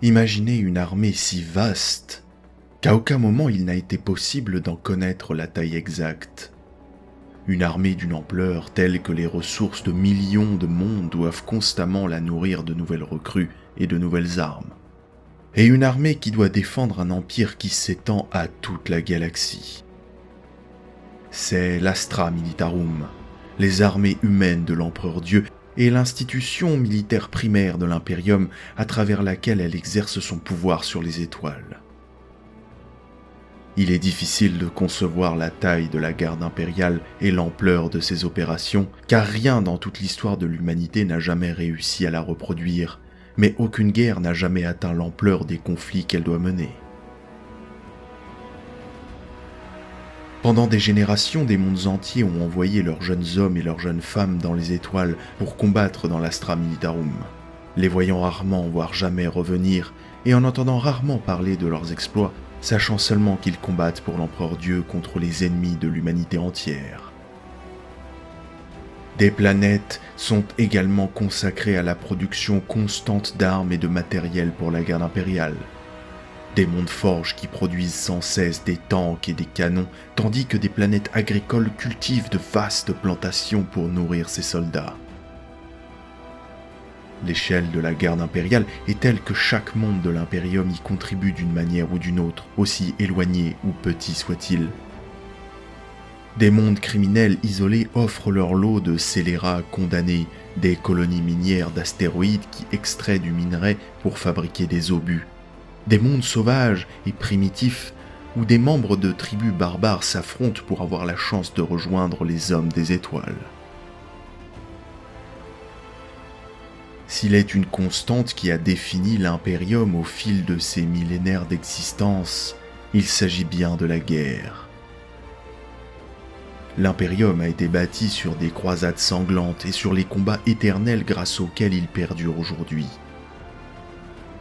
Imaginez une armée si vaste qu'à aucun moment il n'a été possible d'en connaître la taille exacte. Une armée d'une ampleur telle que les ressources de millions de mondes doivent constamment la nourrir de nouvelles recrues et de nouvelles armes. Et une armée qui doit défendre un empire qui s'étend à toute la galaxie. C'est l'Astra Militarum, les armées humaines de l'Empereur Dieu et l'institution militaire primaire de l'Imperium à travers laquelle elle exerce son pouvoir sur les étoiles. Il est difficile de concevoir la taille de la garde impériale et l'ampleur de ses opérations, car rien dans toute l'histoire de l'humanité n'a jamais réussi à la reproduire, mais aucune guerre n'a jamais atteint l'ampleur des conflits qu'elle doit mener. Pendant des générations, des mondes entiers ont envoyé leurs jeunes hommes et leurs jeunes femmes dans les étoiles pour combattre dans l'Astra Militarum, les voyant rarement voire jamais revenir et en entendant rarement parler de leurs exploits, sachant seulement qu'ils combattent pour l'Empereur Dieu contre les ennemis de l'humanité entière. Des planètes sont également consacrées à la production constante d'armes et de matériel pour la garde impériale. Des mondes forges qui produisent sans cesse des tanks et des canons, tandis que des planètes agricoles cultivent de vastes plantations pour nourrir ses soldats. L'échelle de la garde impériale est telle que chaque monde de l'Imperium y contribue d'une manière ou d'une autre, aussi éloigné ou petit soit-il. Des mondes criminels isolés offrent leur lot de scélérats condamnés, des colonies minières d'astéroïdes qui extraient du minerai pour fabriquer des obus. Des mondes sauvages et primitifs où des membres de tribus barbares s'affrontent pour avoir la chance de rejoindre les hommes des étoiles. S'il est une constante qui a défini l'Imperium au fil de ses millénaires d'existence, il s'agit bien de la guerre. L'Imperium a été bâti sur des croisades sanglantes et sur les combats éternels grâce auxquels il perdure aujourd'hui.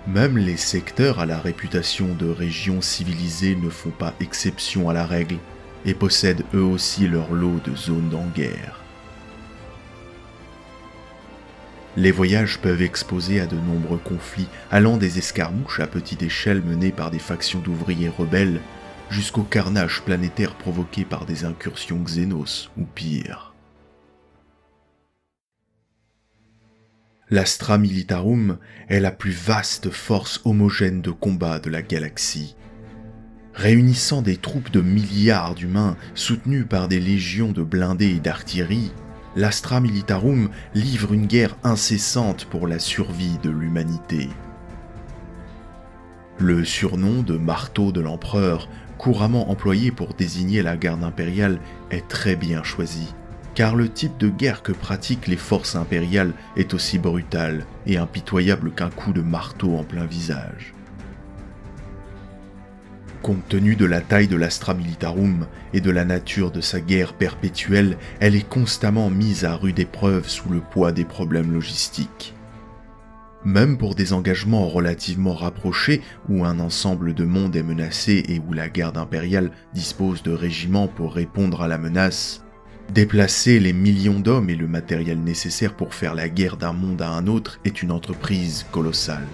Même les secteurs à la réputation de régions civilisées ne font pas exception à la règle et possèdent eux aussi leur lot de zones en guerre. Les voyages peuvent exposer à de nombreux conflits, allant des escarmouches à petite échelle menées par des factions d'ouvriers rebelles, jusqu'au carnage planétaire provoqué par des incursions xénos ou pire. L'Astra Militarum est la plus vaste force homogène de combat de la galaxie. Réunissant des troupes de milliards d'humains soutenues par des légions de blindés et d'artillerie, l'Astra Militarum livre une guerre incessante pour la survie de l'humanité. Le surnom de marteau de l'empereur, couramment employé pour désigner la garde impériale, est très bien choisi, car le type de guerre que pratiquent les forces impériales est aussi brutal et impitoyable qu'un coup de marteau en plein visage. Compte tenu de la taille de l'Astra Militarum et de la nature de sa guerre perpétuelle, elle est constamment mise à rude épreuve sous le poids des problèmes logistiques. Même pour des engagements relativement rapprochés, où un ensemble de mondes est menacé et où la garde impériale dispose de régiments pour répondre à la menace, déplacer les millions d'hommes et le matériel nécessaire pour faire la guerre d'un monde à un autre est une entreprise colossale.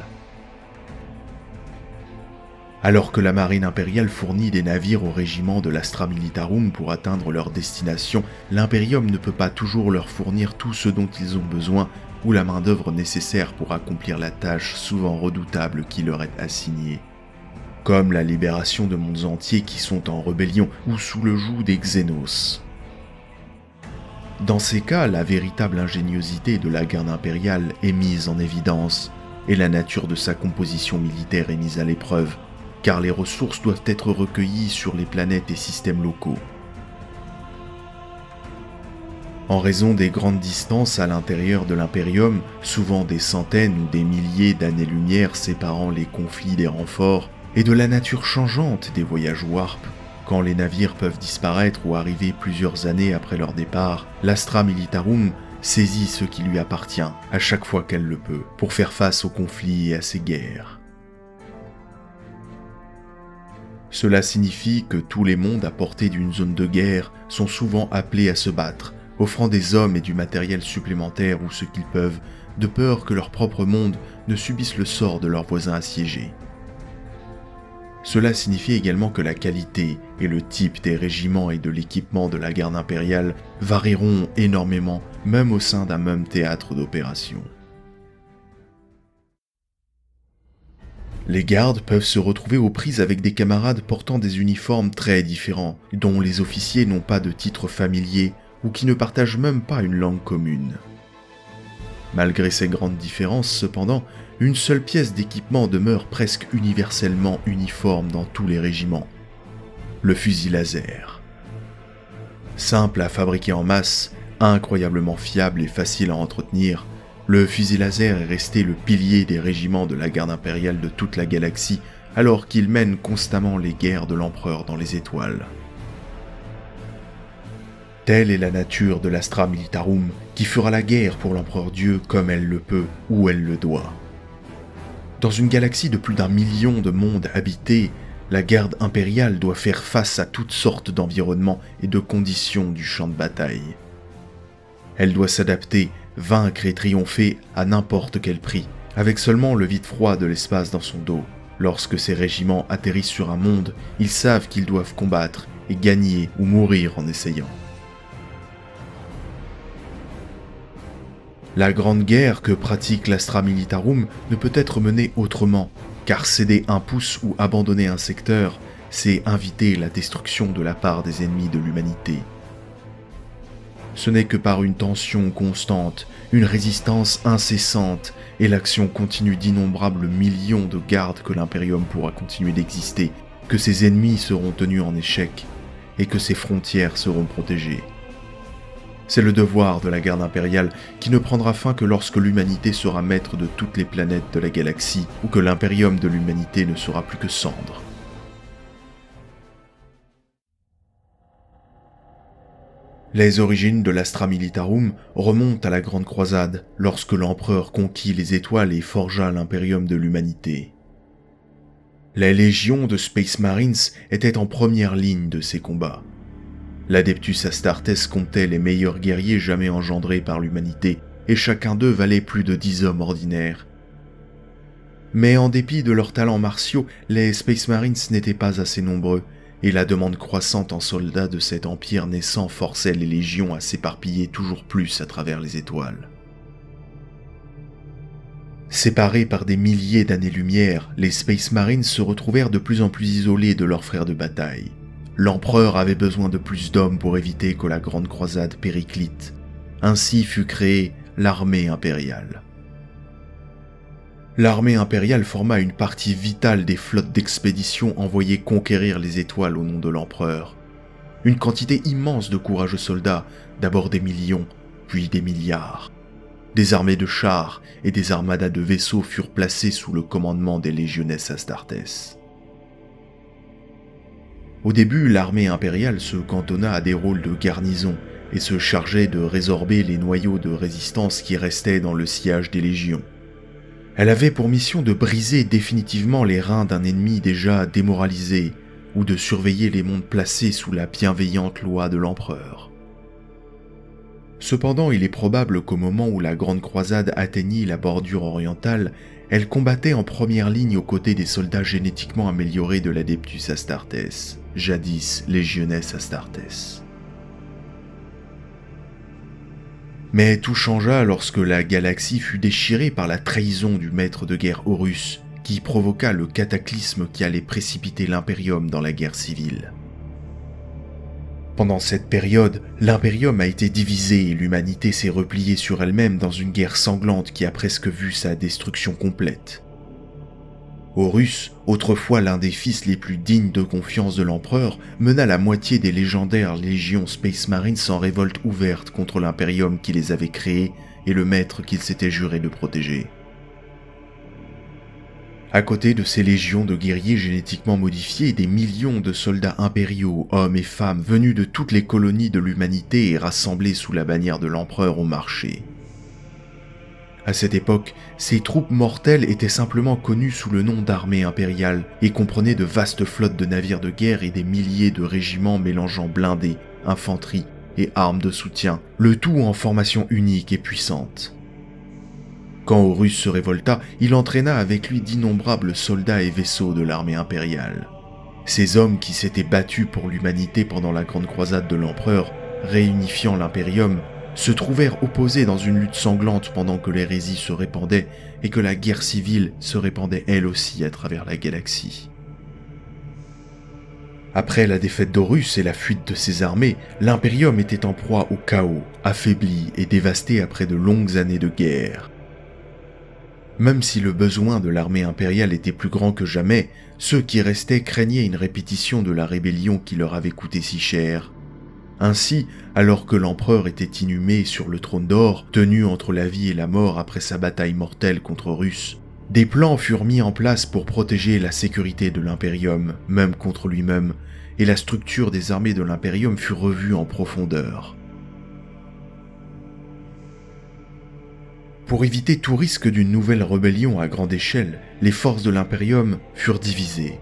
Alors que la marine impériale fournit des navires au régiment de l'Astra Militarum pour atteindre leur destination, l'Imperium ne peut pas toujours leur fournir tout ce dont ils ont besoin ou la main-d'œuvre nécessaire pour accomplir la tâche souvent redoutable qui leur est assignée. Comme la libération de mondes entiers qui sont en rébellion ou sous le joug des Xénos. Dans ces cas, la véritable ingéniosité de la garde impériale est mise en évidence et la nature de sa composition militaire est mise à l'épreuve, car les ressources doivent être recueillies sur les planètes et systèmes locaux. En raison des grandes distances à l'intérieur de l'Imperium, souvent des centaines ou des milliers d'années-lumière séparant les conflits des renforts, et de la nature changeante des voyages warp, quand les navires peuvent disparaître ou arriver plusieurs années après leur départ, l'Astra Militarum saisit ce qui lui appartient, à chaque fois qu'elle le peut, pour faire face aux conflits et à ces guerres. Cela signifie que tous les mondes à portée d'une zone de guerre sont souvent appelés à se battre, offrant des hommes et du matériel supplémentaire ou ce qu'ils peuvent, de peur que leur propre monde ne subisse le sort de leurs voisins assiégés. Cela signifie également que la qualité et le type des régiments et de l'équipement de la garde impériale varieront énormément, même au sein d'un même théâtre d'opération. Les gardes peuvent se retrouver aux prises avec des camarades portant des uniformes très différents, dont les officiers n'ont pas de titre familier ou qui ne partagent même pas une langue commune. Malgré ces grandes différences, cependant, une seule pièce d'équipement demeure presque universellement uniforme dans tous les régiments: le fusil laser. Simple à fabriquer en masse, incroyablement fiable et facile à entretenir, le fusil laser est resté le pilier des régiments de la garde impériale de toute la galaxie, alors qu'ils mènent constamment les guerres de l'empereur dans les étoiles. Telle est la nature de l'Astra Militarum, qui fera la guerre pour l'empereur Dieu comme elle le peut, où elle le doit. Dans une galaxie de plus d'1 million de mondes habités, la garde impériale doit faire face à toutes sortes d'environnements et de conditions du champ de bataille. Elle doit s'adapter, vaincre et triompher à n'importe quel prix, avec seulement le vide froid de l'espace dans son dos. Lorsque ces régiments atterrissent sur un monde, ils savent qu'ils doivent combattre et gagner ou mourir en essayant. La grande guerre que pratique l'Astra Militarum ne peut être menée autrement, car céder un pouce ou abandonner un secteur, c'est inviter la destruction de la part des ennemis de l'humanité. Ce n'est que par une tension constante, une résistance incessante et l'action continue d'innombrables millions de gardes que l'Imperium pourra continuer d'exister, que ses ennemis seront tenus en échec et que ses frontières seront protégées. C'est le devoir de la garde impériale qui ne prendra fin que lorsque l'humanité sera maître de toutes les planètes de la galaxie ou que l'impérium de l'humanité ne sera plus que cendre. Les origines de l'Astra Militarum remontent à la Grande Croisade, lorsque l'empereur conquit les étoiles et forgea l'impérium de l'humanité. Les légions de Space Marines étaient en première ligne de ces combats. L'Adeptus Astartes comptait les meilleurs guerriers jamais engendrés par l'humanité, et chacun d'eux valait plus de 10 hommes ordinaires. Mais en dépit de leurs talents martiaux, les Space Marines n'étaient pas assez nombreux, et la demande croissante en soldats de cet empire naissant forçait les légions à s'éparpiller toujours plus à travers les étoiles. Séparés par des milliers d'années-lumière, les Space Marines se retrouvèrent de plus en plus isolés de leurs frères de bataille. L'empereur avait besoin de plus d'hommes pour éviter que la Grande Croisade périclite. Ainsi fut créée l'armée impériale. L'armée impériale forma une partie vitale des flottes d'expédition envoyées conquérir les étoiles au nom de l'empereur. Une quantité immense de courageux soldats, d'abord des millions, puis des milliards. Des armées de chars et des armadas de vaisseaux furent placés sous le commandement des légionnes Astartes. Au début, l'armée impériale se cantonna à des rôles de garnison et se chargeait de résorber les noyaux de résistance qui restaient dans le sillage des légions. Elle avait pour mission de briser définitivement les reins d'un ennemi déjà démoralisé ou de surveiller les mondes placés sous la bienveillante loi de l'empereur. Cependant, il est probable qu'au moment où la Grande Croisade atteignit la bordure orientale, elle combattait en première ligne aux côtés des soldats génétiquement améliorés de l'Adeptus Astartes, jadis Legiones Astartes. Mais tout changea lorsque la galaxie fut déchirée par la trahison du maître de guerre Horus, qui provoqua le cataclysme qui allait précipiter l'Imperium dans la guerre civile. Pendant cette période, l'Imperium a été divisé et l'humanité s'est repliée sur elle-même dans une guerre sanglante qui a presque vu sa destruction complète. Horus, autrefois l'un des fils les plus dignes de confiance de l'empereur, mena la moitié des légendaires légions Space Marines en révolte ouverte contre l'Imperium qui les avait créés et le maître qu'il s'était juré de protéger. À côté de ces légions de guerriers génétiquement modifiés, des millions de soldats impériaux, hommes et femmes, venus de toutes les colonies de l'humanité et rassemblés sous la bannière de l'empereur ont marché. À cette époque, ces troupes mortelles étaient simplement connues sous le nom d'armée impériale et comprenaient de vastes flottes de navires de guerre et des milliers de régiments mélangeant blindés, infanterie et armes de soutien, le tout en formation unique et puissante. Quand Horus se révolta, il entraîna avec lui d'innombrables soldats et vaisseaux de l'armée impériale. Ces hommes qui s'étaient battus pour l'humanité pendant la grande croisade de l'empereur, réunifiant l'Imperium, se trouvèrent opposés dans une lutte sanglante pendant que l'hérésie se répandait et que la guerre civile se répandait elle aussi à travers la galaxie. Après la défaite d'Horus et la fuite de ses armées, l'Imperium était en proie au chaos, affaibli et dévasté après de longues années de guerre. Même si le besoin de l'armée impériale était plus grand que jamais, ceux qui restaient craignaient une répétition de la rébellion qui leur avait coûté si cher. Ainsi, alors que l'empereur était inhumé sur le trône d'or, tenu entre la vie et la mort après sa bataille mortelle contre Horus, des plans furent mis en place pour protéger la sécurité de l'Imperium, même contre lui-même, et la structure des armées de l'Imperium fut revue en profondeur. Pour éviter tout risque d'une nouvelle rébellion à grande échelle, les forces de l'Imperium furent divisées.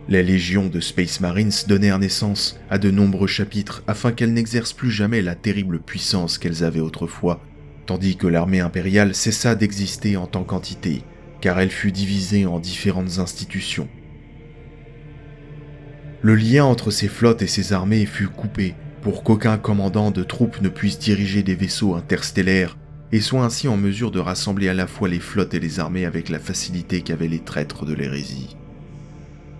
Les légions de Space Marines donnèrent naissance à de nombreux chapitres afin qu'elles n'exercent plus jamais la terrible puissance qu'elles avaient autrefois, tandis que l'armée impériale cessa d'exister en tant qu'entité, car elle fut divisée en différentes institutions. Le lien entre ces flottes et ces armées fut coupé pour qu'aucun commandant de troupes ne puisse diriger des vaisseaux interstellaires et soit ainsi en mesure de rassembler à la fois les flottes et les armées avec la facilité qu'avaient les traîtres de l'hérésie.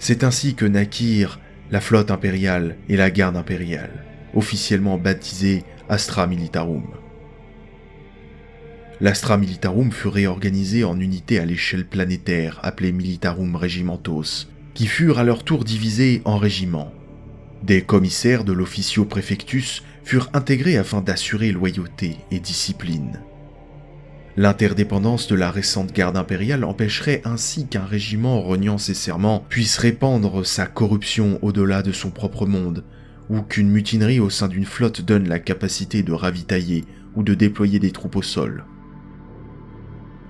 C'est ainsi que naquirent la flotte impériale et la garde impériale, officiellement baptisée Astra Militarum. L'Astra Militarum fut réorganisée en unités à l'échelle planétaire appelées Militarum Regimentos, qui furent à leur tour divisées en régiments. Des commissaires de l'Officio Prefectus furent intégrés afin d'assurer loyauté et discipline. L'interdépendance de la récente garde impériale empêcherait ainsi qu'un régiment reniant ses serments puisse répandre sa corruption au-delà de son propre monde, ou qu'une mutinerie au sein d'une flotte donne la capacité de ravitailler ou de déployer des troupes au sol.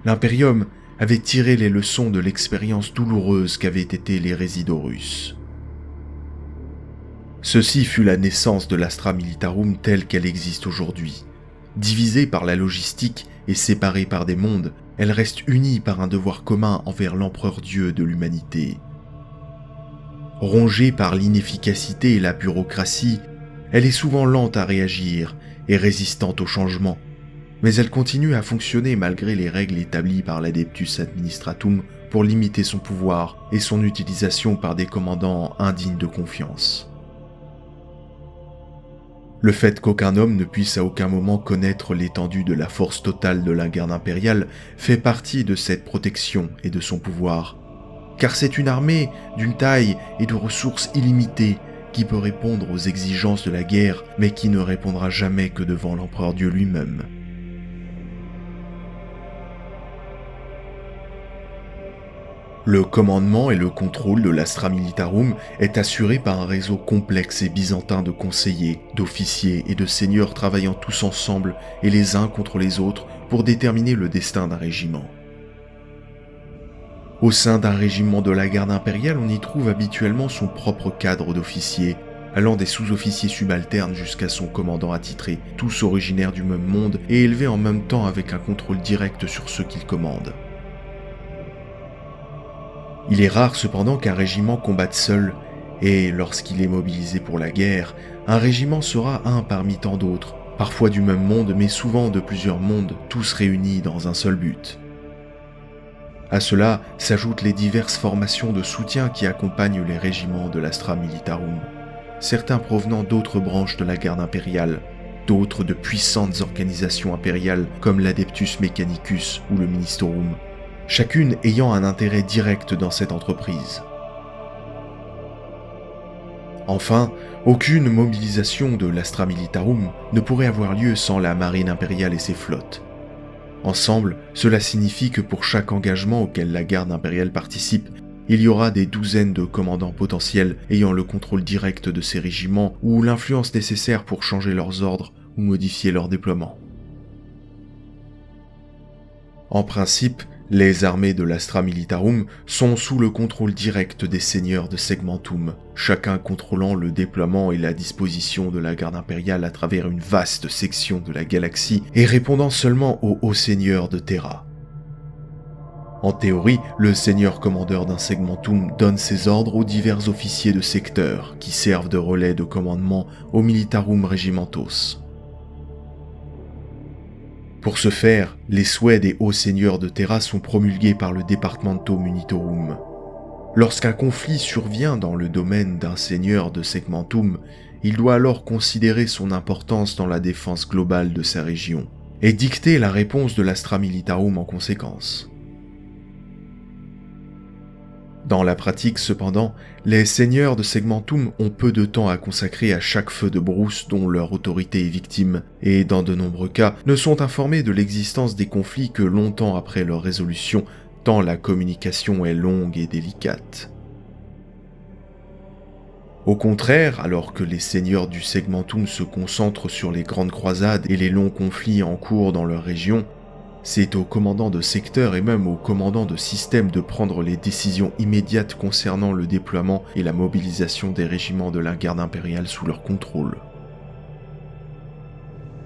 L'Imperium avait tiré les leçons de l'expérience douloureuse qu'avaient été l'hérésie d'Horus. Ceci fut la naissance de l'Astra Militarum telle qu'elle existe aujourd'hui. Divisée par la logistique et séparée par des mondes, elle reste unie par un devoir commun envers l'empereur Dieu de l'humanité. Rongée par l'inefficacité et la bureaucratie, elle est souvent lente à réagir et résistante au changement, mais elle continue à fonctionner malgré les règles établies par l'Adeptus Administratum pour limiter son pouvoir et son utilisation par des commandants indignes de confiance. Le fait qu'aucun homme ne puisse à aucun moment connaître l'étendue de la force totale de la garde impériale fait partie de cette protection et de son pouvoir, car c'est une armée d'une taille et de ressources illimitées qui peut répondre aux exigences de la guerre, mais qui ne répondra jamais que devant l'empereur Dieu lui-même. Le commandement et le contrôle de l'Astra Militarum est assuré par un réseau complexe et byzantin de conseillers, d'officiers et de seigneurs travaillant tous ensemble et les uns contre les autres pour déterminer le destin d'un régiment. Au sein d'un régiment de la garde impériale, on y trouve habituellement son propre cadre d'officiers, allant des sous-officiers subalternes jusqu'à son commandant attitré, tous originaires du même monde et élevés en même temps avec un contrôle direct sur ceux qu'ils commandent. Il est rare cependant qu'un régiment combatte seul, et lorsqu'il est mobilisé pour la guerre, un régiment sera un parmi tant d'autres, parfois du même monde mais souvent de plusieurs mondes, tous réunis dans un seul but. À cela s'ajoutent les diverses formations de soutien qui accompagnent les régiments de l'Astra Militarum, certains provenant d'autres branches de la garde impériale, d'autres de puissantes organisations impériales comme l'Adeptus Mechanicus ou le Ministorum, chacune ayant un intérêt direct dans cette entreprise. Enfin, aucune mobilisation de l'Astra Militarum ne pourrait avoir lieu sans la marine impériale et ses flottes. Ensemble, cela signifie que pour chaque engagement auquel la garde impériale participe, il y aura des douzaines de commandants potentiels ayant le contrôle direct de ces régiments ou l'influence nécessaire pour changer leurs ordres ou modifier leur déploiement. En principe, les armées de l'Astra Militarum sont sous le contrôle direct des seigneurs de Segmentum, chacun contrôlant le déploiement et la disposition de la garde impériale à travers une vaste section de la galaxie et répondant seulement aux hauts seigneurs de Terra. En théorie, le seigneur commandeur d'un segmentum donne ses ordres aux divers officiers de secteur qui servent de relais de commandement aux militarum regimentos. Pour ce faire, les souhaits des hauts seigneurs de Terra sont promulgués par le Departamento Munitorum. Lorsqu'un conflit survient dans le domaine d'un seigneur de segmentum, il doit alors considérer son importance dans la défense globale de sa région et dicter la réponse de l'Astra Militarum en conséquence. Dans la pratique, cependant, les seigneurs de segmentum ont peu de temps à consacrer à chaque feu de brousse dont leur autorité est victime, et dans de nombreux cas, ne sont informés de l'existence des conflits que longtemps après leur résolution, tant la communication est longue et délicate. Au contraire, alors que les seigneurs du segmentum se concentrent sur les grandes croisades et les longs conflits en cours dans leur région, c'est aux commandants de secteur et même aux commandants de système de prendre les décisions immédiates concernant le déploiement et la mobilisation des régiments de la garde impériale sous leur contrôle.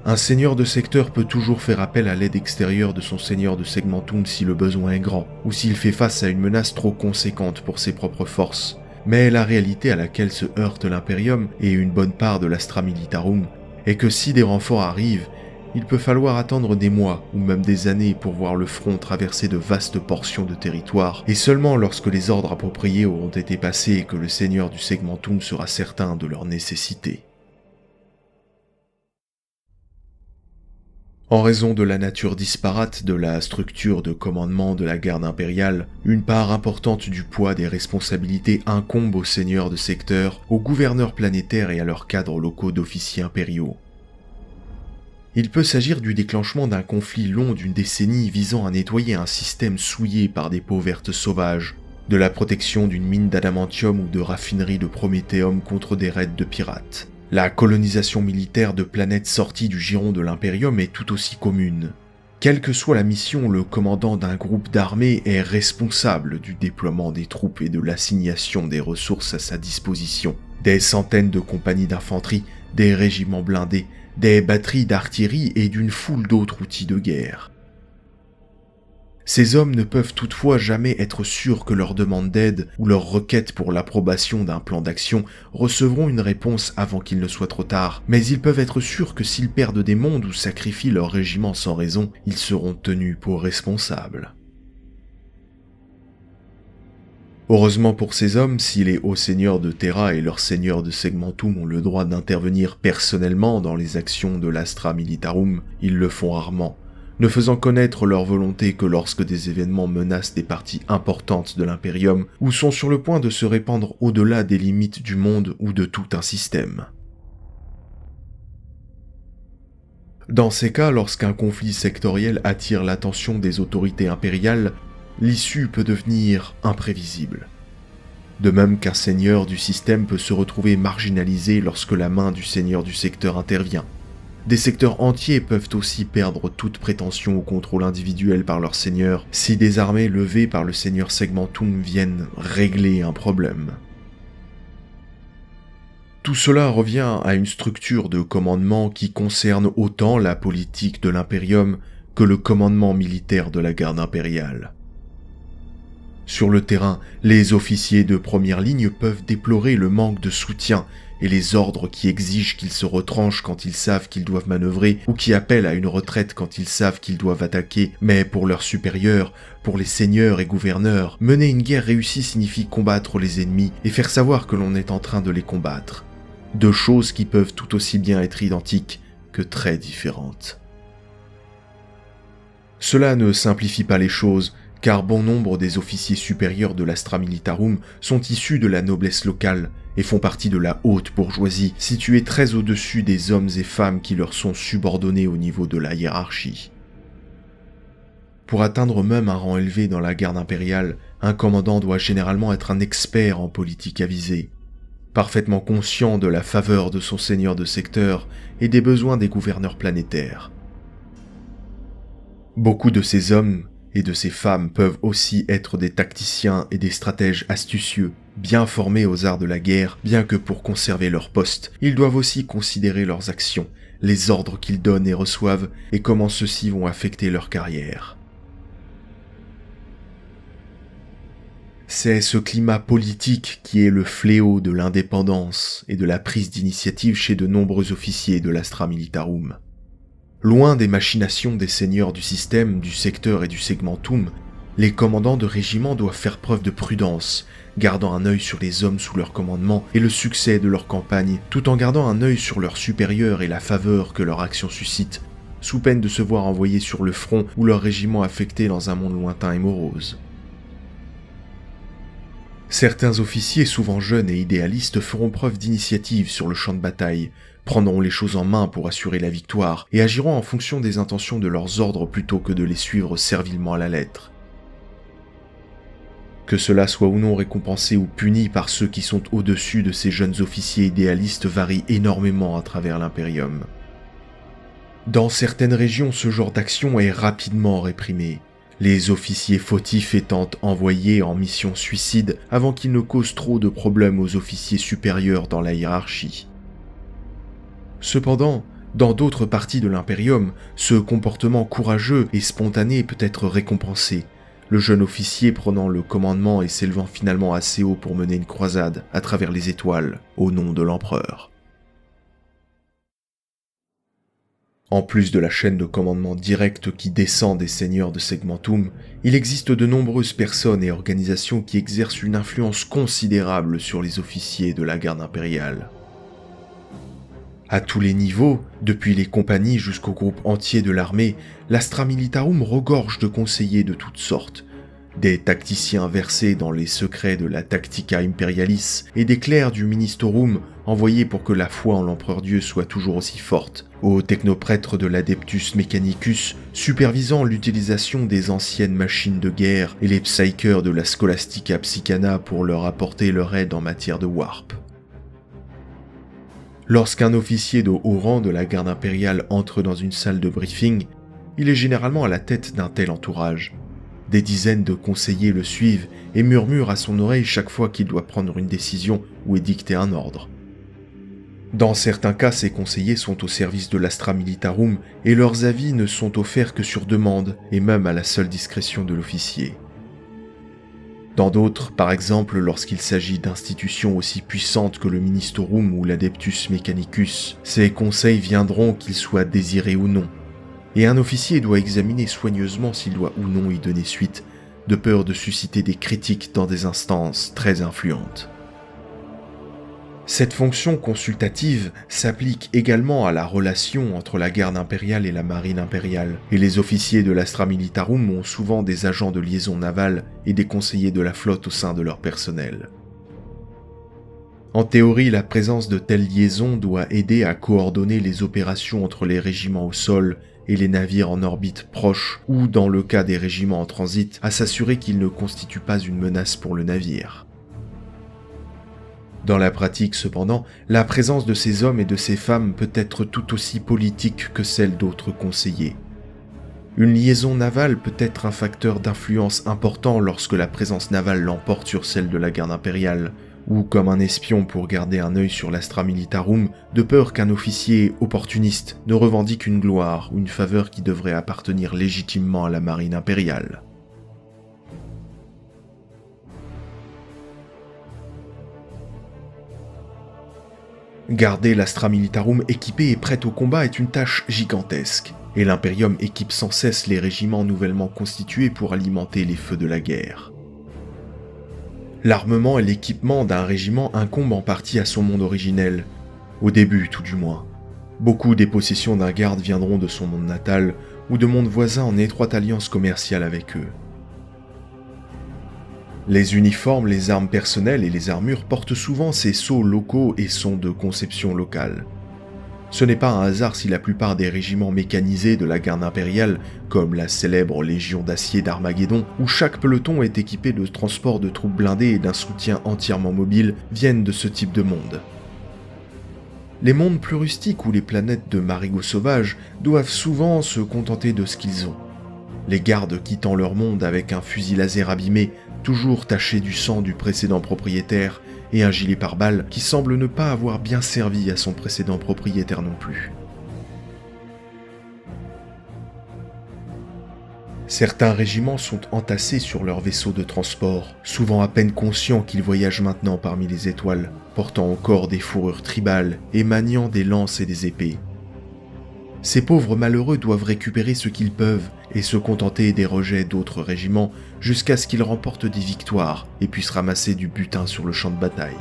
Un seigneur de secteur peut toujours faire appel à l'aide extérieure de son seigneur de segmentum si le besoin est grand, ou s'il fait face à une menace trop conséquente pour ses propres forces. Mais la réalité à laquelle se heurte l'Imperium et une bonne part de l'Astra Militarum est que si des renforts arrivent, il peut falloir attendre des mois ou même des années pour voir le front traverser de vastes portions de territoire, et seulement lorsque les ordres appropriés auront été passés que le seigneur du segmentum sera certain de leur nécessité. En raison de la nature disparate de la structure de commandement de la garde impériale, une part importante du poids des responsabilités incombe aux seigneurs de secteur, aux gouverneurs planétaires et à leurs cadres locaux d'officiers impériaux. Il peut s'agir du déclenchement d'un conflit long d'une décennie visant à nettoyer un système souillé par des peaux vertes sauvages, de la protection d'une mine d'adamantium ou de raffinerie de prométhéum contre des raids de pirates. La colonisation militaire de planètes sorties du giron de l'Imperium est tout aussi commune. Quelle que soit la mission, le commandant d'un groupe d'armée est responsable du déploiement des troupes et de l'assignation des ressources à sa disposition. Des centaines de compagnies d'infanterie, des régiments blindés, des batteries d'artillerie et d'une foule d'autres outils de guerre. Ces hommes ne peuvent toutefois jamais être sûrs que leurs demandes d'aide ou leurs requêtes pour l'approbation d'un plan d'action recevront une réponse avant qu'il ne soit trop tard, mais ils peuvent être sûrs que s'ils perdent des mondes ou sacrifient leur régiment sans raison, ils seront tenus pour responsables. Heureusement pour ces hommes, si les hauts seigneurs de Terra et leurs seigneurs de segmentum ont le droit d'intervenir personnellement dans les actions de l'Astra Militarum, ils le font rarement, ne faisant connaître leur volonté que lorsque des événements menacent des parties importantes de l'Imperium ou sont sur le point de se répandre au-delà des limites du monde ou de tout un système. Dans ces cas, lorsqu'un conflit sectoriel attire l'attention des autorités impériales, l'issue peut devenir imprévisible. De même qu'un seigneur du système peut se retrouver marginalisé lorsque la main du seigneur du secteur intervient. Des secteurs entiers peuvent aussi perdre toute prétention au contrôle individuel par leur seigneur si des armées levées par le seigneur segmentum viennent régler un problème. Tout cela revient à une structure de commandement qui concerne autant la politique de l'Imperium que le commandement militaire de la garde impériale. Sur le terrain, les officiers de première ligne peuvent déplorer le manque de soutien et les ordres qui exigent qu'ils se retranchent quand ils savent qu'ils doivent manœuvrer ou qui appellent à une retraite quand ils savent qu'ils doivent attaquer, mais pour leurs supérieurs, pour les seigneurs et gouverneurs, mener une guerre réussie signifie combattre les ennemis et faire savoir que l'on est en train de les combattre. Deux choses qui peuvent tout aussi bien être identiques que très différentes. Cela ne simplifie pas les choses, car bon nombre des officiers supérieurs de l'Astra Militarum sont issus de la noblesse locale et font partie de la haute bourgeoisie, située très au-dessus des hommes et femmes qui leur sont subordonnés au niveau de la hiérarchie. Pour atteindre même un rang élevé dans la garde impériale, un commandant doit généralement être un expert en politique avisée, parfaitement conscient de la faveur de son seigneur de secteur et des besoins des gouverneurs planétaires. Beaucoup de ces hommes et de ces femmes peuvent aussi être des tacticiens et des stratèges astucieux, bien formés aux arts de la guerre, bien que pour conserver leur poste, ils doivent aussi considérer leurs actions, les ordres qu'ils donnent et reçoivent, et comment ceux-ci vont affecter leur carrière. C'est ce climat politique qui est le fléau de l'indépendance et de la prise d'initiative chez de nombreux officiers de l'Astra Militarum. Loin des machinations des seigneurs du système, du secteur et du segmentum, les commandants de régiment doivent faire preuve de prudence, gardant un œil sur les hommes sous leur commandement et le succès de leur campagne, tout en gardant un œil sur leurs supérieurs et la faveur que leur action suscite, sous peine de se voir envoyés sur le front ou leur régiment affecté dans un monde lointain et morose. Certains officiers, souvent jeunes et idéalistes, feront preuve d'initiative sur le champ de bataille, prendront les choses en main pour assurer la victoire et agiront en fonction des intentions de leurs ordres plutôt que de les suivre servilement à la lettre. Que cela soit ou non récompensé ou puni par ceux qui sont au-dessus de ces jeunes officiers idéalistes varie énormément à travers l'Imperium. Dans certaines régions, ce genre d'action est rapidement réprimé, les officiers fautifs étant envoyés en mission suicide avant qu'ils ne causent trop de problèmes aux officiers supérieurs dans la hiérarchie. Cependant, dans d'autres parties de l'Imperium, ce comportement courageux et spontané peut être récompensé, le jeune officier prenant le commandement et s'élevant finalement assez haut pour mener une croisade à travers les étoiles, au nom de l'empereur. En plus de la chaîne de commandement direct qui descend des seigneurs de Segmentum, il existe de nombreuses personnes et organisations qui exercent une influence considérable sur les officiers de la garde impériale. À tous les niveaux, depuis les compagnies jusqu'au groupe entier de l'armée, l'Astra Militarum regorge de conseillers de toutes sortes, des tacticiens versés dans les secrets de la Tactica Imperialis et des clercs du Ministorum envoyés pour que la foi en l'Empereur Dieu soit toujours aussi forte, aux technoprêtres de l'Adeptus Mechanicus supervisant l'utilisation des anciennes machines de guerre et les psycheurs de la Scholastica Psychana pour leur apporter leur aide en matière de warp. Lorsqu'un officier de haut rang de la garde impériale entre dans une salle de briefing, il est généralement à la tête d'un tel entourage. Des dizaines de conseillers le suivent et murmurent à son oreille chaque fois qu'il doit prendre une décision ou édicter un ordre. Dans certains cas, ces conseillers sont au service de l'Astra Militarum et leurs avis ne sont offerts que sur demande et même à la seule discrétion de l'officier. Dans d'autres, par exemple lorsqu'il s'agit d'institutions aussi puissantes que le Ministorum ou l'Adeptus Mechanicus, ces conseils viendront qu'ils soient désirés ou non, et un officier doit examiner soigneusement s'il doit ou non y donner suite, de peur de susciter des critiques dans des instances très influentes. Cette fonction consultative s'applique également à la relation entre la garde impériale et la marine impériale, et les officiers de l'Astra Militarum ont souvent des agents de liaison navale et des conseillers de la flotte au sein de leur personnel. En théorie, la présence de telles liaisons doit aider à coordonner les opérations entre les régiments au sol et les navires en orbite proche, ou dans le cas des régiments en transit, à s'assurer qu'ils ne constituent pas une menace pour le navire. Dans la pratique, cependant, la présence de ces hommes et de ces femmes peut être tout aussi politique que celle d'autres conseillers. Une liaison navale peut être un facteur d'influence important lorsque la présence navale l'emporte sur celle de la garde impériale, ou comme un espion pour garder un œil sur l'Astra Militarum, de peur qu'un officier opportuniste ne revendique une gloire ou une faveur qui devrait appartenir légitimement à la marine impériale. Garder l'Astra Militarum équipée et prête au combat est une tâche gigantesque, et l'Imperium équipe sans cesse les régiments nouvellement constitués pour alimenter les feux de la guerre. L'armement et l'équipement d'un régiment incombent en partie à son monde originel, au début tout du moins. Beaucoup des possessions d'un garde viendront de son monde natal ou de mondes voisins en étroite alliance commerciale avec eux. Les uniformes, les armes personnelles et les armures portent souvent ces sceaux locaux et sont de conception locale. Ce n'est pas un hasard si la plupart des régiments mécanisés de la garde impériale, comme la célèbre Légion d'acier d'Armageddon, où chaque peloton est équipé de transports de troupes blindées et d'un soutien entièrement mobile, viennent de ce type de monde. Les mondes plus rustiques ou les planètes de marigots sauvages doivent souvent se contenter de ce qu'ils ont. Les gardes quittant leur monde avec un fusil laser abîmé, toujours taché du sang du précédent propriétaire, et un gilet pare-balles qui semble ne pas avoir bien servi à son précédent propriétaire non plus. Certains régiments sont entassés sur leurs vaisseaux de transport, souvent à peine conscients qu'ils voyagent maintenant parmi les étoiles, portant encore des fourrures tribales et maniant des lances et des épées. Ces pauvres malheureux doivent récupérer ce qu'ils peuvent et se contenter des rejets d'autres régiments jusqu'à ce qu'ils remportent des victoires et puissent ramasser du butin sur le champ de bataille.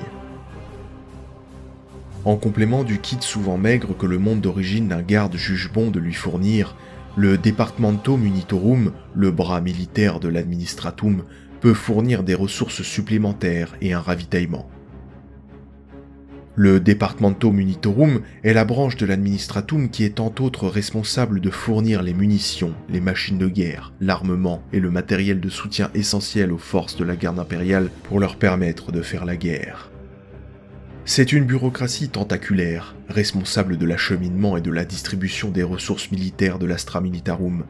En complément du kit souvent maigre que le monde d'origine d'un garde juge bon de lui fournir, le Departamento Munitorum, le bras militaire de l'Administratum, peut fournir des ressources supplémentaires et un ravitaillement. Le Departamento Munitorum est la branche de l'Administratum qui est entre autres responsable de fournir les munitions, les machines de guerre, l'armement et le matériel de soutien essentiel aux forces de la garde impériale pour leur permettre de faire la guerre. C'est une bureaucratie tentaculaire, responsable de l'acheminement et de la distribution des ressources militaires de l'Astra Militarum.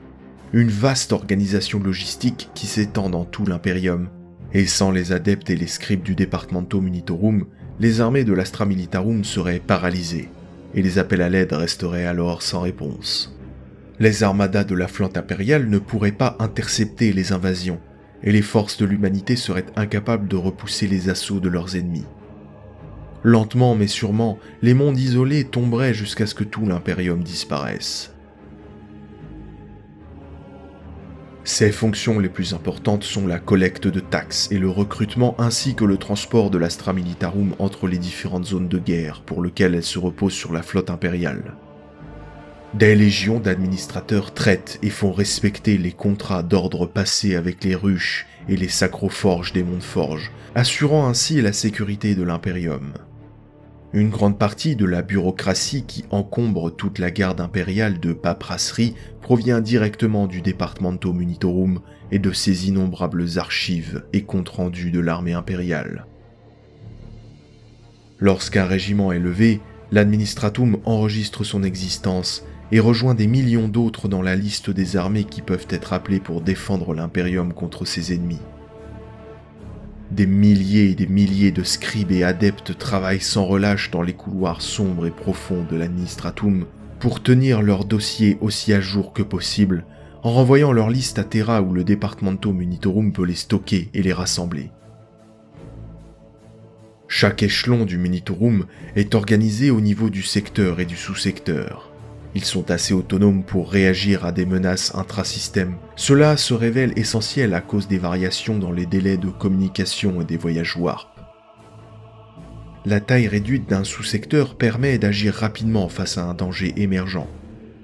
Une vaste organisation logistique qui s'étend dans tout l'Imperium. Et sans les adeptes et les scribes du Departamento Munitorum, les armées de l'Astra Militarum seraient paralysées, et les appels à l'aide resteraient alors sans réponse. Les armadas de la flotte impériale ne pourraient pas intercepter les invasions, et les forces de l'humanité seraient incapables de repousser les assauts de leurs ennemis. Lentement mais sûrement, les mondes isolés tomberaient jusqu'à ce que tout l'Imperium disparaisse. Ses fonctions les plus importantes sont la collecte de taxes et le recrutement ainsi que le transport de l'Astra Militarum entre les différentes zones de guerre pour lesquelles elle se repose sur la flotte impériale. Des légions d'administrateurs traitent et font respecter les contrats d'ordre passés avec les ruches et les sacroforges des mondes forges, assurant ainsi la sécurité de l'Imperium. Une grande partie de la bureaucratie qui encombre toute la garde impériale de paperasserie provient directement du Departamento Munitorum et de ses innombrables archives et comptes rendus de l'armée impériale. Lorsqu'un régiment est levé, l'Administratum enregistre son existence et rejoint des millions d'autres dans la liste des armées qui peuvent être appelées pour défendre l'Imperium contre ses ennemis. Des milliers et des milliers de scribes et adeptes travaillent sans relâche dans les couloirs sombres et profonds de l'Administratum pour tenir leurs dossiers aussi à jour que possible, en renvoyant leurs listes à Terra où le Departamento Munitorum peut les stocker et les rassembler. Chaque échelon du Munitorum est organisé au niveau du secteur et du sous-secteur. Ils sont assez autonomes pour réagir à des menaces intrasystèmes. Cela se révèle essentiel à cause des variations dans les délais de communication et des voyages warp. La taille réduite d'un sous-secteur permet d'agir rapidement face à un danger émergent.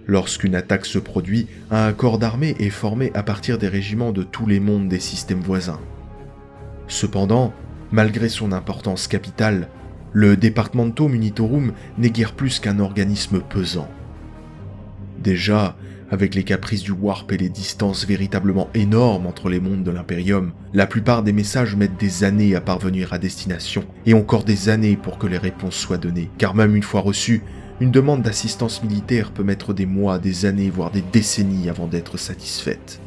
Lorsqu'une attaque se produit, un corps d'armée est formé à partir des régiments de tous les mondes des systèmes voisins. Cependant, malgré son importance capitale, le Departamento Munitorum n'est guère plus qu'un organisme pesant. Déjà, avec les caprices du warp et les distances véritablement énormes entre les mondes de l'Imperium, la plupart des messages mettent des années à parvenir à destination, et encore des années pour que les réponses soient données, car même une fois reçue, une demande d'assistance militaire peut mettre des mois, des années, voire des décennies avant d'être satisfaite.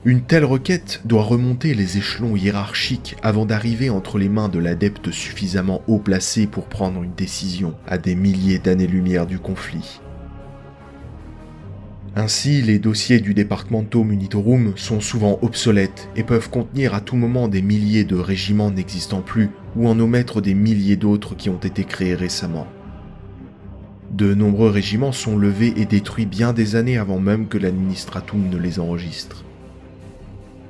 Une telle requête doit remonter les échelons hiérarchiques avant d'arriver entre les mains de l'adepte suffisamment haut placé pour prendre une décision à des milliers d'années-lumière du conflit. Ainsi, les dossiers du Departamento Munitorum sont souvent obsolètes et peuvent contenir à tout moment des milliers de régiments n'existant plus ou en omettre des milliers d'autres qui ont été créés récemment. De nombreux régiments sont levés et détruits bien des années avant même que l'Administratum ne les enregistre.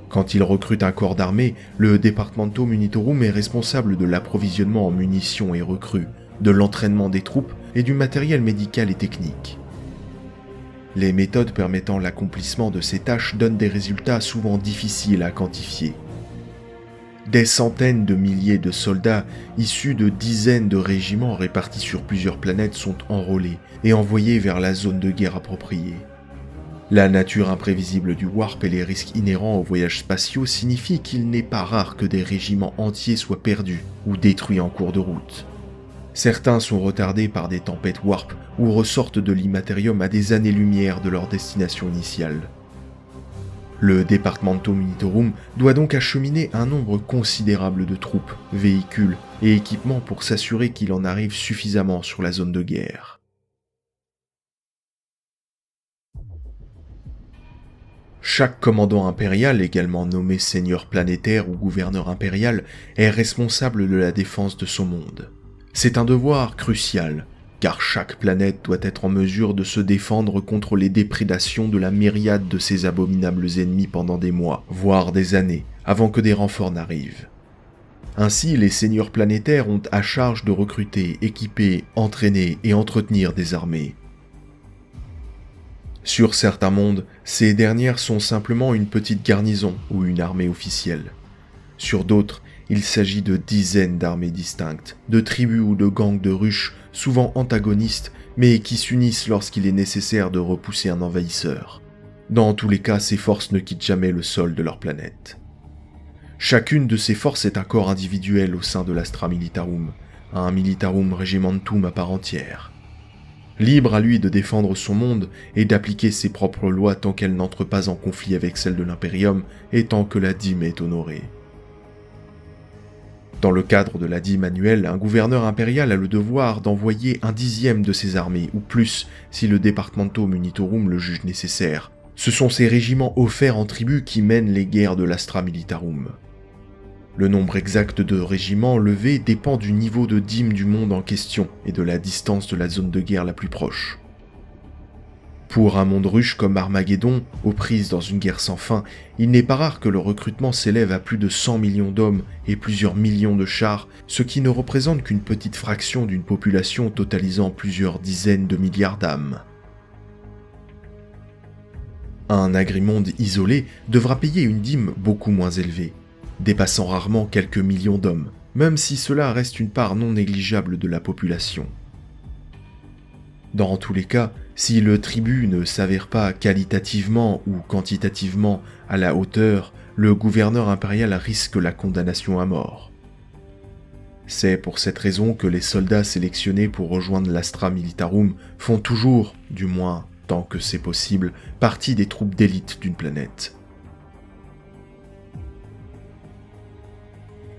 Quand il recrute un corps d'armée, le Departamento Munitorum est responsable de l'approvisionnement en munitions et recrues, de l'entraînement des troupes et du matériel médical et technique. Les méthodes permettant l'accomplissement de ces tâches donnent des résultats souvent difficiles à quantifier. Des centaines de milliers de soldats issus de dizaines de régiments répartis sur plusieurs planètes sont enrôlés et envoyés vers la zone de guerre appropriée. La nature imprévisible du warp et les risques inhérents aux voyages spatiaux signifient qu'il n'est pas rare que des régiments entiers soient perdus ou détruits en cours de route. Certains sont retardés par des tempêtes warp ou ressortent de l'immatérium à des années-lumière de leur destination initiale. Le Departamento Munitorum doit donc acheminer un nombre considérable de troupes, véhicules et équipements pour s'assurer qu'il en arrive suffisamment sur la zone de guerre. 。Chaque commandant impérial, également nommé seigneur planétaire ou gouverneur impérial, est responsable de la défense de son monde. C'est un devoir crucial, car chaque planète doit être en mesure de se défendre contre les déprédations de la myriade de ses abominables ennemis pendant des mois, voire des années, avant que des renforts n'arrivent. Ainsi, les seigneurs planétaires ont à charge de recruter, équiper, entraîner et entretenir des armées. Sur certains mondes, ces dernières sont simplement une petite garnison ou une armée officielle. Sur d'autres, il s'agit de dizaines d'armées distinctes, de tribus ou de gangs de ruches, souvent antagonistes, mais qui s'unissent lorsqu'il est nécessaire de repousser un envahisseur. Dans tous les cas, ces forces ne quittent jamais le sol de leur planète. Chacune de ces forces est un corps individuel au sein de l'Astra Militarum, un Militarum Regimentum à part entière. Libre à lui de défendre son monde et d'appliquer ses propres lois tant qu'elles n'entrent pas en conflit avec celles de l'Imperium et tant que la dîme est honorée. Dans le cadre de la dîme annuelle, un gouverneur impérial a le devoir d'envoyer 1/10 de ses armées, ou plus si le Departamento Munitorum le juge nécessaire. Ce sont ces régiments offerts en tribu qui mènent les guerres de l'Astra Militarum. Le nombre exact de régiments levés dépend du niveau de dîme du monde en question et de la distance de la zone de guerre la plus proche. Pour un monde ruche comme Armageddon, aux prises dans une guerre sans fin, il n'est pas rare que le recrutement s'élève à plus de 100 millions d'hommes et plusieurs millions de chars, ce qui ne représente qu'une petite fraction d'une population totalisant plusieurs dizaines de milliards d'âmes. Un agrimonde isolé devra payer une dîme beaucoup moins élevée, dépassant rarement quelques millions d'hommes, même si cela reste une part non négligeable de la population. Dans tous les cas, si le tribut ne s'avère pas qualitativement ou quantitativement à la hauteur, le gouverneur impérial risque la condamnation à mort. C'est pour cette raison que les soldats sélectionnés pour rejoindre l'Astra Militarum font toujours, du moins tant que c'est possible, partie des troupes d'élite d'une planète.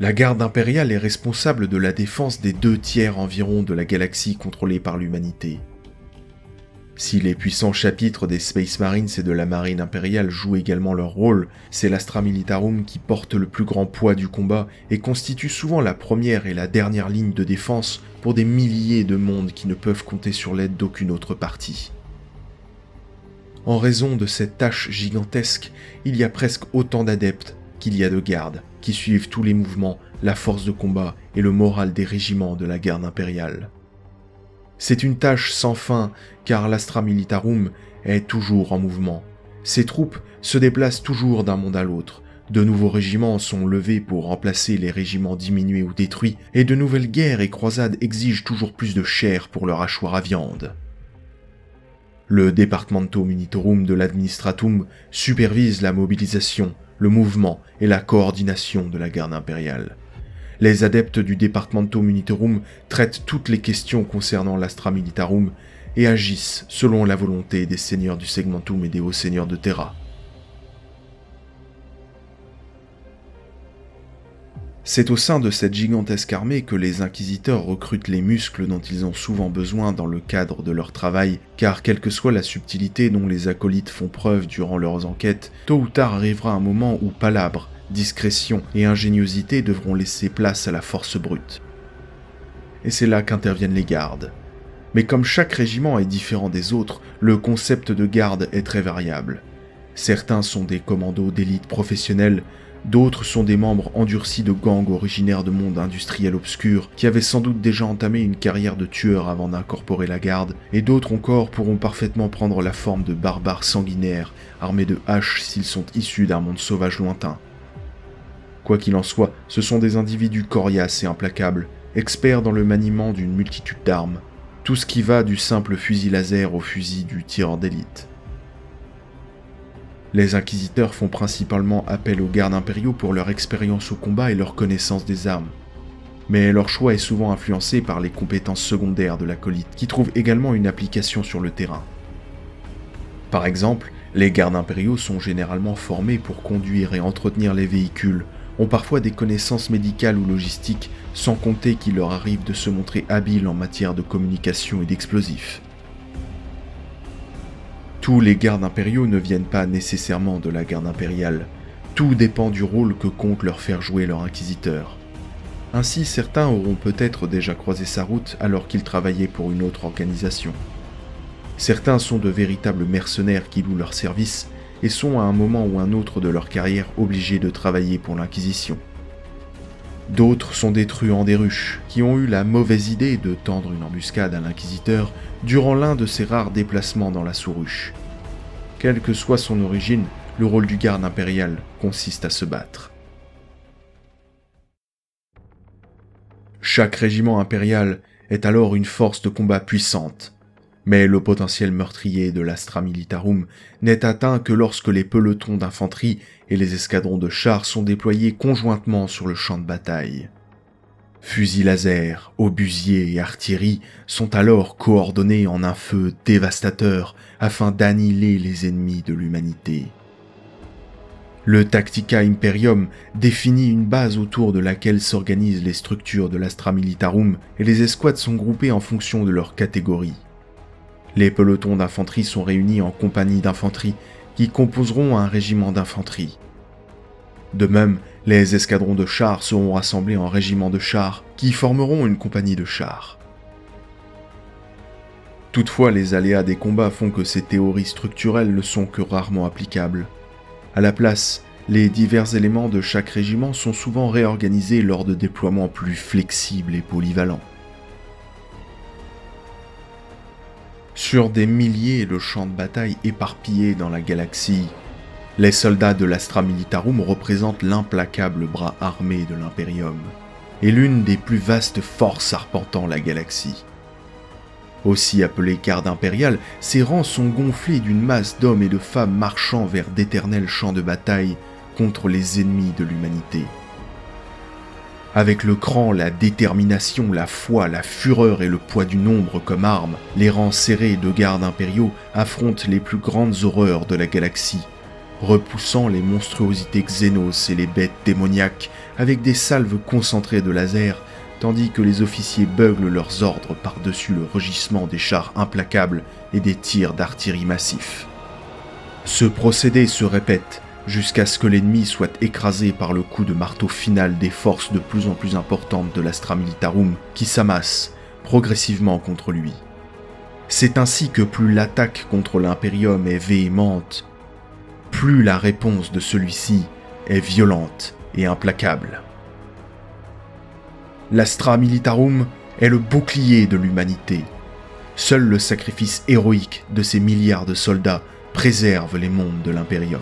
La garde impériale est responsable de la défense des 2/3 environ de la galaxie contrôlée par l'humanité. Si les puissants chapitres des Space Marines et de la Marine impériale jouent également leur rôle, c'est l'Astra Militarum qui porte le plus grand poids du combat et constitue souvent la première et la dernière ligne de défense pour des milliers de mondes qui ne peuvent compter sur l'aide d'aucune autre partie. En raison de cette tâche gigantesque, il y a presque autant d'adeptes qu'il y a de gardes, qui suivent tous les mouvements, la force de combat et le moral des régiments de la garde impériale. C'est une tâche sans fin, car l'Astra Militarum est toujours en mouvement. Ses troupes se déplacent toujours d'un monde à l'autre, de nouveaux régiments sont levés pour remplacer les régiments diminués ou détruits, et de nouvelles guerres et croisades exigent toujours plus de chair pour leur hachoir à viande. Le Departamento Munitorum de l'Administratum supervise la mobilisation, le mouvement et la coordination de la garde impériale. Les adeptes du Departamento Munitorum traitent toutes les questions concernant l'Astra Militarum et agissent selon la volonté des seigneurs du Segmentum et des hauts seigneurs de Terra. C'est au sein de cette gigantesque armée que les inquisiteurs recrutent les muscles dont ils ont souvent besoin dans le cadre de leur travail, car quelle que soit la subtilité dont les acolytes font preuve durant leurs enquêtes, tôt ou tard arrivera un moment où palabres, discrétion et ingéniosité devront laisser place à la force brute. Et c'est là qu'interviennent les gardes. Mais comme chaque régiment est différent des autres, le concept de garde est très variable. Certains sont des commandos d'élite professionnels, d'autres sont des membres endurcis de gangs originaires de mondes industriels obscurs qui avaient sans doute déjà entamé une carrière de tueurs avant d'incorporer la garde, et d'autres encore pourront parfaitement prendre la forme de barbares sanguinaires, armés de haches s'ils sont issus d'un monde sauvage lointain. Quoi qu'il en soit, ce sont des individus coriaces et implacables, experts dans le maniement d'une multitude d'armes, tout ce qui va du simple fusil laser au fusil du tireur d'élite. Les inquisiteurs font principalement appel aux gardes impériaux pour leur expérience au combat et leur connaissance des armes. Mais leur choix est souvent influencé par les compétences secondaires de l'acolyte, qui trouvent également une application sur le terrain. Par exemple, les gardes impériaux sont généralement formés pour conduire et entretenir les véhicules, ont parfois des connaissances médicales ou logistiques, sans compter qu'il leur arrive de se montrer habiles en matière de communication et d'explosifs. Tous les gardes impériaux ne viennent pas nécessairement de la garde impériale. Tout dépend du rôle que compte leur faire jouer leur inquisiteur. Ainsi, certains auront peut-être déjà croisé sa route alors qu'ils travaillaient pour une autre organisation. Certains sont de véritables mercenaires qui louent leurs services et sont à un moment ou un autre de leur carrière obligés de travailler pour l'Inquisition. D'autres sont des truands des ruches qui ont eu la mauvaise idée de tendre une embuscade à l'inquisiteur durant l'un de ses rares déplacements dans la sous-ruche. Quelle que soit son origine, le rôle du garde impérial consiste à se battre. Chaque régiment impérial est alors une force de combat puissante, mais le potentiel meurtrier de l'Astra Militarum n'est atteint que lorsque les pelotons d'infanterie et les escadrons de chars sont déployés conjointement sur le champ de bataille. Fusils laser, obusiers et artillerie sont alors coordonnés en un feu dévastateur afin d'annihiler les ennemis de l'humanité. Le Tactica Imperium définit une base autour de laquelle s'organisent les structures de l'Astra Militarum et les escouades sont groupées en fonction de leur catégorie. Les pelotons d'infanterie sont réunis en compagnies d'infanterie qui composeront un régiment d'infanterie. De même, les escadrons de chars seront rassemblés en régiments de chars qui formeront une compagnie de chars. Toutefois, les aléas des combats font que ces théories structurelles ne sont que rarement applicables. À la place, les divers éléments de chaque régiment sont souvent réorganisés lors de déploiements plus flexibles et polyvalents. Sur des milliers de champs de bataille éparpillés dans la galaxie, les soldats de l'Astra Militarum représentent l'implacable bras armé de l'Imperium, et l'une des plus vastes forces arpentant la galaxie. Aussi appelés garde impériale, ces rangs sont gonflés d'une masse d'hommes et de femmes marchant vers d'éternels champs de bataille contre les ennemis de l'humanité. Avec le cran, la détermination, la foi, la fureur et le poids du nombre comme armes, les rangs serrés de gardes impériaux affrontent les plus grandes horreurs de la galaxie, repoussant les monstruosités Xénos et les bêtes démoniaques avec des salves concentrées de laser, tandis que les officiers beuglent leurs ordres par-dessus le rugissement des chars implacables et des tirs d'artillerie massifs. Ce procédé se répète jusqu'à ce que l'ennemi soit écrasé par le coup de marteau final des forces de plus en plus importantes de l'Astra Militarum qui s'amassent progressivement contre lui. C'est ainsi que plus l'attaque contre l'Imperium est véhémente, plus la réponse de celui-ci est violente et implacable. L'Astra Militarum est le bouclier de l'humanité. Seul le sacrifice héroïque de ces milliards de soldats préserve les mondes de l'Imperium.